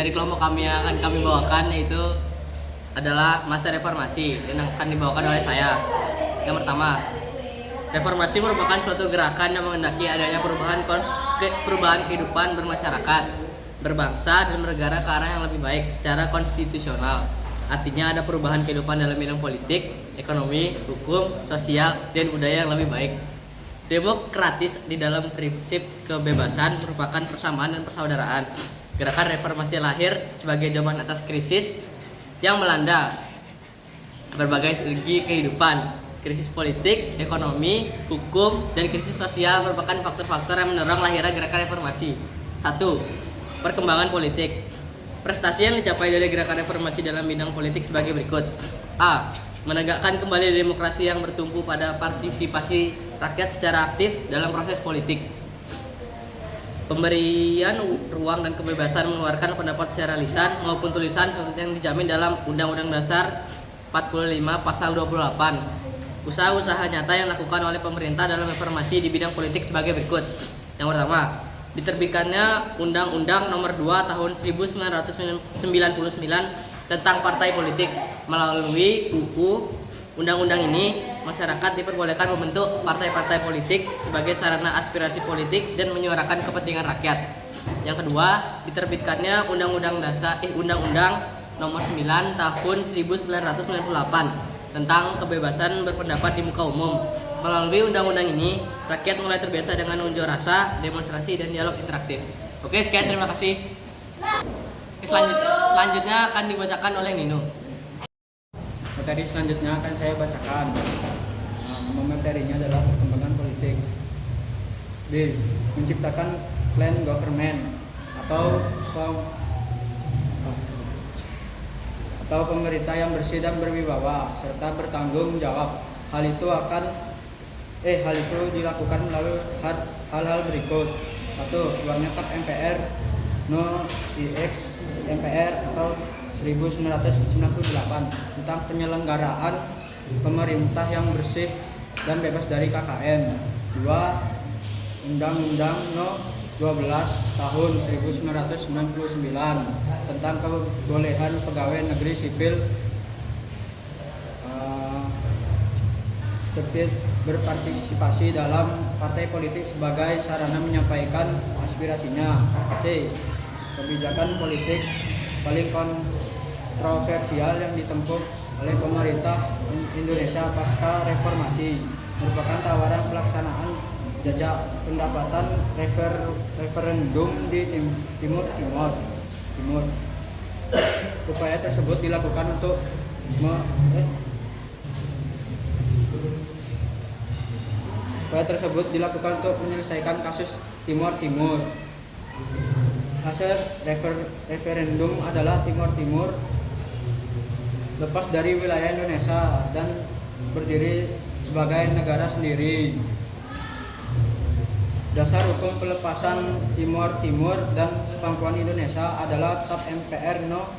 dari kelompok kami yang akan kami bawakan yaitu adalah masa reformasi yang akan dibawakan oleh saya. Yang pertama, reformasi merupakan suatu gerakan yang menghendaki adanya perubahan kehidupan bermasyarakat, berbangsa dan bernegara ke arah yang lebih baik secara konstitusional. Artinya ada perubahan kehidupan dalam bidang politik, ekonomi, hukum, sosial, dan budaya yang lebih baik. Demokratis di dalam prinsip kebebasan merupakan persamaan dan persaudaraan. Gerakan reformasi lahir sebagai jawaban atas krisis yang melanda berbagai segi kehidupan. Krisis politik, ekonomi, hukum, dan krisis sosial merupakan faktor-faktor yang mendorong lahirnya gerakan reformasi. 1. Perkembangan politik. Prestasi yang dicapai dari gerakan reformasi dalam bidang politik sebagai berikut. A. Menegakkan kembali demokrasi yang bertumpu pada partisipasi rakyat secara aktif dalam proses politik. Pemberian ruang dan kebebasan mengeluarkan pendapat secara lisan maupun tulisan seperti yang dijamin dalam Undang-Undang Dasar 45 Pasal 28. Usaha-usaha nyata yang dilakukan oleh pemerintah dalam reformasi di bidang politik sebagai berikut. Yang pertama, diterbitkannya Undang-Undang Nomor 2 Tahun 1999 tentang partai politik. Melalui Undang-Undang ini, masyarakat diperbolehkan membentuk partai-partai politik sebagai sarana aspirasi politik dan menyuarakan kepentingan rakyat. Yang kedua, diterbitkannya Undang-Undang Nomor 9 Tahun 1998 tentang kebebasan berpendapat di muka umum. Melalui undang-undang ini, rakyat mulai terbiasa dengan unjuk rasa, demonstrasi, dan dialog interaktif. Oke, sekian, terima kasih. Selanjutnya akan dibacakan oleh Nino. Materi selanjutnya akan saya bacakan. Nama materinya adalah perkembangan politik. B. Menciptakan plan government atau pemerintah yang bersih dan berwibawa serta bertanggung jawab. Hal itu dilakukan melalui hal-hal berikut. 1. Keluarnya TAP MPR No. IX MPR atau 1998 tentang penyelenggaraan pemerintah yang bersih dan bebas dari KKN. 2. Undang-Undang No. 12 Tahun 1999 tentang kebolehan pegawai negeri sipil berpartisipasi dalam partai politik sebagai sarana menyampaikan aspirasinya. C. Kebijakan politik paling kontroversial yang ditempuh oleh pemerintah Indonesia pasca reformasi merupakan tawaran pelaksanaan jajak pendapatan referendum di Timur. Upaya tersebut dilakukan untuk menyelesaikan kasus Timur. Hasil referendum adalah Timur lepas dari wilayah Indonesia dan berdiri sebagai negara sendiri. Dasar hukum pelepasan Timur dan pangkuan Indonesia adalah TAP MPR No.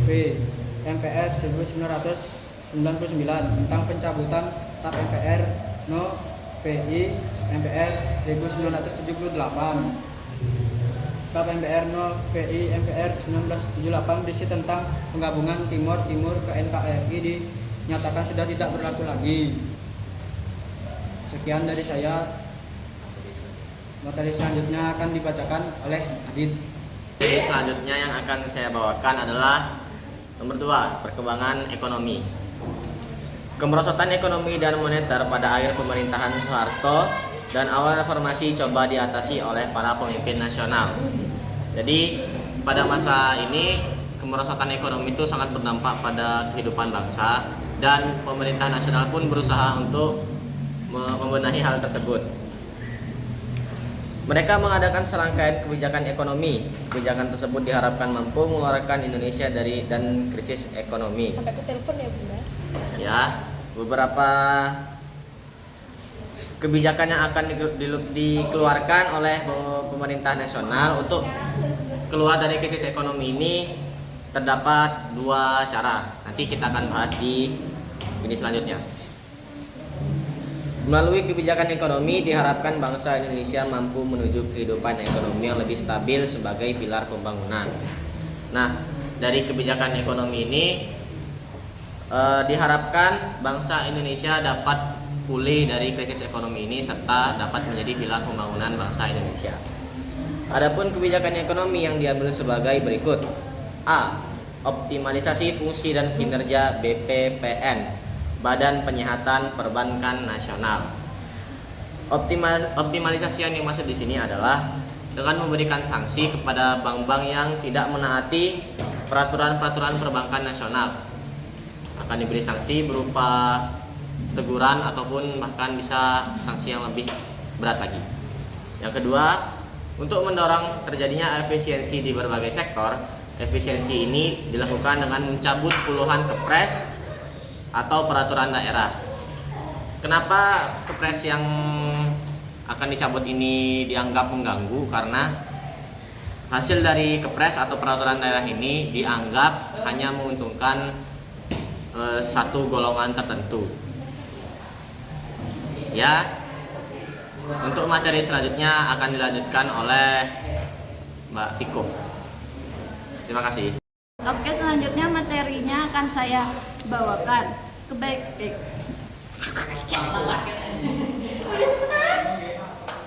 V MPR 1999 tentang pencabutan TAP MPR No. VI MPR 1978. TAP MPR No. VI MPR 1978 berisi tentang penggabungan Timur ke NKRI dinyatakan sudah tidak berlaku lagi. Sekian dari saya. Materi selanjutnya akan dibacakan oleh Adit. Jadi selanjutnya yang akan saya bawakan adalah nomor 2, perkembangan ekonomi. Kemerosotan ekonomi dan moneter pada akhir pemerintahan Soeharto dan awal reformasi coba diatasi oleh para pemimpin nasional. Jadi pada masa ini kemerosotan ekonomi itu sangat berdampak pada kehidupan bangsa dan pemerintah nasional pun berusaha untuk membenahi hal tersebut. Mereka mengadakan serangkaian kebijakan ekonomi. Kebijakan tersebut diharapkan mampu mengeluarkan Indonesia dari krisis ekonomi. Sampai ke telepon ya, Bunda. Ya, beberapa kebijakan yang akan dikeluarkan oleh pemerintah nasional untuk keluar dari krisis ekonomi ini terdapat 2 cara. Nanti kita akan bahas di ini selanjutnya. Melalui kebijakan ekonomi diharapkan bangsa Indonesia mampu menuju kehidupan ekonomi yang lebih stabil sebagai pilar pembangunan. Nah, dari kebijakan ekonomi ini diharapkan bangsa Indonesia dapat pulih dari krisis ekonomi ini serta dapat menjadi pilar pembangunan bangsa Indonesia. Adapun kebijakan ekonomi yang diambil sebagai berikut. A. Optimalisasi fungsi dan kinerja BPPN, Badan Penyihatan Perbankan Nasional. Optimalisasi yang dimaksud di sini adalah dengan memberikan sanksi kepada bank-bank yang tidak menaati peraturan-peraturan perbankan nasional. Akan diberi sanksi berupa teguran ataupun bahkan bisa sanksi yang lebih berat lagi. Yang kedua, untuk mendorong terjadinya efisiensi di berbagai sektor, efisiensi ini dilakukan dengan mencabut puluhan kepres atau peraturan daerah. Kenapa kepres yang akan dicabut ini dianggap mengganggu? Karena hasil dari kepres atau peraturan daerah ini dianggap hanya menguntungkan satu golongan tertentu. Ya, untuk materi selanjutnya akan dilanjutkan oleh Mbak Viko. Terima kasih. Oke, selanjutnya materinya akan saya bawakan.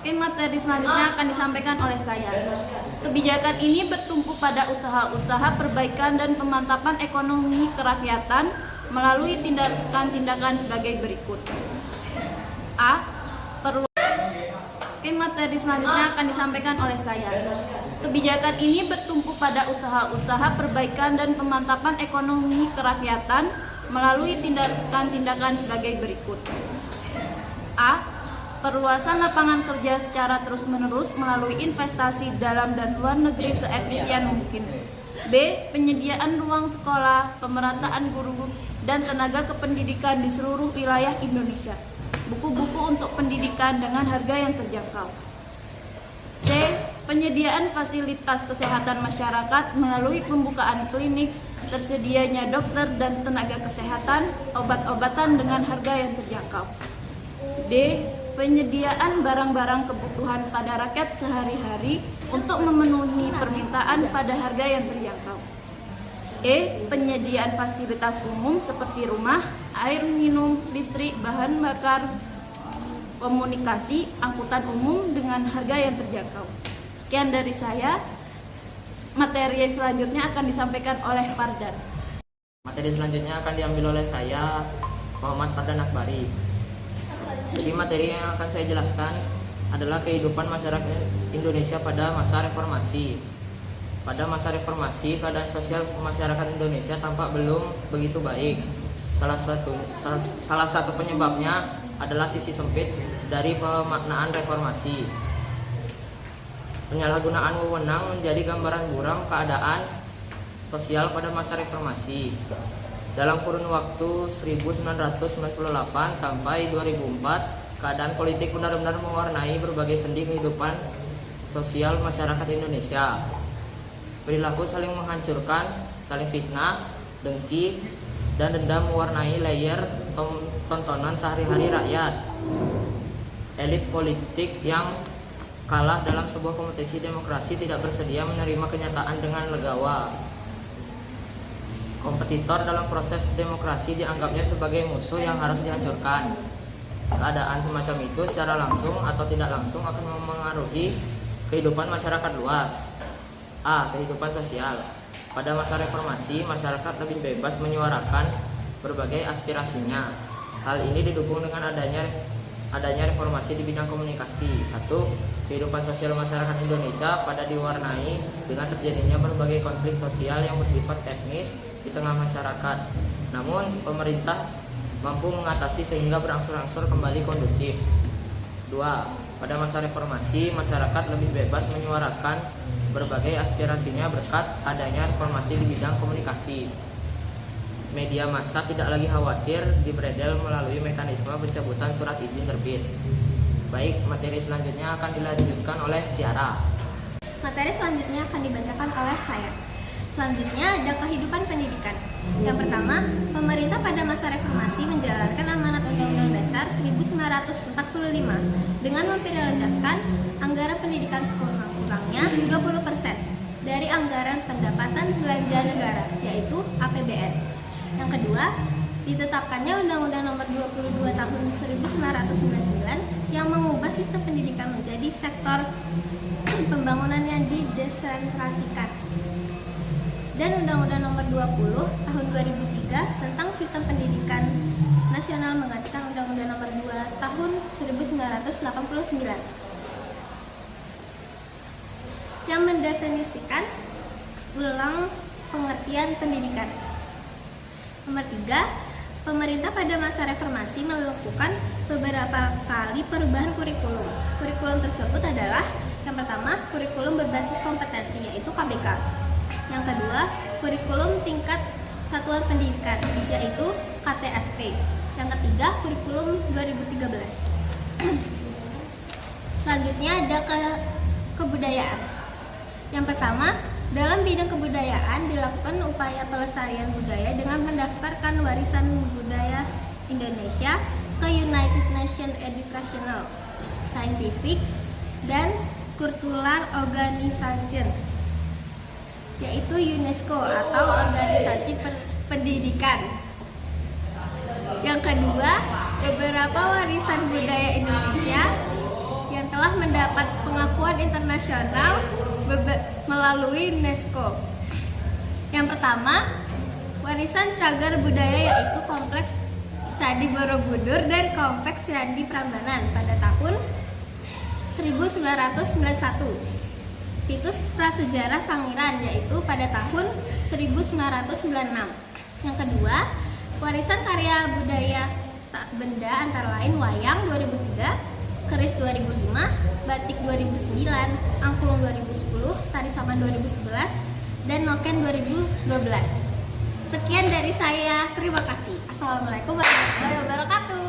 Oke, materi selanjutnya akan disampaikan oleh saya. Kebijakan ini bertumpu pada usaha-usaha perbaikan dan pemantapan ekonomi kerakyatan melalui tindakan-tindakan sebagai berikut. A. Oke, materi selanjutnya akan disampaikan oleh saya. Kebijakan ini bertumpu pada usaha-usaha perbaikan dan pemantapan ekonomi kerakyatan melalui tindakan-tindakan sebagai berikut. A. Perluasan lapangan kerja secara terus-menerus melalui investasi dalam dan luar negeri seefisien mungkin. B. Penyediaan ruang sekolah, pemerataan guru dan tenaga kependidikan di seluruh wilayah Indonesia. Buku-buku untuk pendidikan dengan harga yang terjangkau. C. Penyediaan fasilitas kesehatan masyarakat melalui pembukaan klinik, tersedianya dokter dan tenaga kesehatan, obat-obatan dengan harga yang terjangkau. D. Penyediaan barang-barang kebutuhan pada rakyat sehari-hari untuk memenuhi permintaan pada harga yang terjangkau. E. Penyediaan fasilitas umum seperti rumah, air minum, listrik, bahan bakar, komunikasi, angkutan umum dengan harga yang terjangkau. Sekian dari saya. Materi selanjutnya akan disampaikan oleh Fardan. Materi selanjutnya akan diambil oleh saya, Muhammad Fardan Akbari. Jadi materi yang akan saya jelaskan adalah kehidupan masyarakat Indonesia pada masa reformasi. Pada masa reformasi, keadaan sosial masyarakat Indonesia tampak belum begitu baik. Salah satu penyebabnya adalah sisi sempit dari pemaknaan reformasi. Penyalahgunaan wewenang menjadi gambaran buram keadaan sosial pada masa reformasi. Dalam kurun waktu 1998 sampai 2004, keadaan politik benar-benar mewarnai berbagai sendi kehidupan sosial masyarakat Indonesia. Perilaku saling menghancurkan, saling fitnah, dengki, dan dendam mewarnai layar tontonan sehari-hari rakyat. Elit politik yang kalah dalam sebuah kompetisi demokrasi tidak bersedia menerima kenyataan dengan legawa. Kompetitor dalam proses demokrasi dianggapnya sebagai musuh yang harus dihancurkan. Keadaan semacam itu secara langsung atau tidak langsung akan memengaruhi kehidupan masyarakat luas. A. Kehidupan sosial. Pada masa reformasi, masyarakat lebih bebas menyuarakan berbagai aspirasinya. Hal ini didukung dengan adanya reformasi di bidang komunikasi. 1. Kehidupan sosial masyarakat Indonesia pada diwarnai dengan terjadinya berbagai konflik sosial yang bersifat teknis di tengah masyarakat. Namun, pemerintah mampu mengatasi sehingga berangsur-angsur kembali kondusif. 2. Pada masa reformasi, masyarakat lebih bebas menyuarakan berbagai aspirasinya berkat adanya reformasi di bidang komunikasi. Media massa tidak lagi khawatir dibredel melalui mekanisme pencabutan surat izin terbit. Baik, materi selanjutnya akan dilanjutkan oleh Tiara. Materi selanjutnya akan dibacakan oleh saya. Selanjutnya ada kehidupan pendidikan. Yang pertama, pemerintah pada masa reformasi menjalankan amanat Undang-Undang Dasar 1945 dengan memprioritaskan anggaran pendidikan sekurang-kurangnya 20%. dari anggaran pendapatan belanja negara, yaitu APBN. Yang kedua, ditetapkannya Undang-Undang Nomor 22 Tahun 1999 yang mengubah sistem pendidikan menjadi sektor pembangunan yang didesentrasikan. Dan Undang-Undang Nomor 20 Tahun 2003 tentang Sistem Pendidikan Nasional menggantikan Undang-Undang Nomor 2 Tahun 1989 yang mendefinisikan ulang pengertian pendidikan. Nomor 3, pemerintah pada masa reformasi melakukan beberapa kali perubahan kurikulum. Kurikulum tersebut adalah yang pertama, kurikulum berbasis kompetensi, yaitu KBK. Yang kedua, kurikulum tingkat satuan pendidikan, yaitu KTSP. Yang ketiga, kurikulum 2013. Selanjutnya ada kebudayaan. Yang pertama, dalam bidang kebudayaan dilakukan upaya pelestarian budaya dengan mendaftarkan warisan budaya Indonesia ke United Nations Educational, Scientific, dan Cultural Organization, yaitu UNESCO atau Organisasi Pendidikan. Yang kedua, beberapa warisan budaya Indonesia yang telah mendapat pengakuan internasional melalui UNESCO. Yang pertama, warisan cagar budaya, yaitu Kompleks Candi Borobudur dan Kompleks Candi Prambanan pada tahun 1991. Situs Prasejarah Sangiran, yaitu pada tahun 1996. Yang kedua, warisan karya budaya tak benda antara lain wayang 2003, keris 2005, batik 2009, angklung 2010, tari saman 2011, dan noken 2012. Sekian dari saya, terima kasih. Assalamualaikum warahmatullahi wabarakatuh.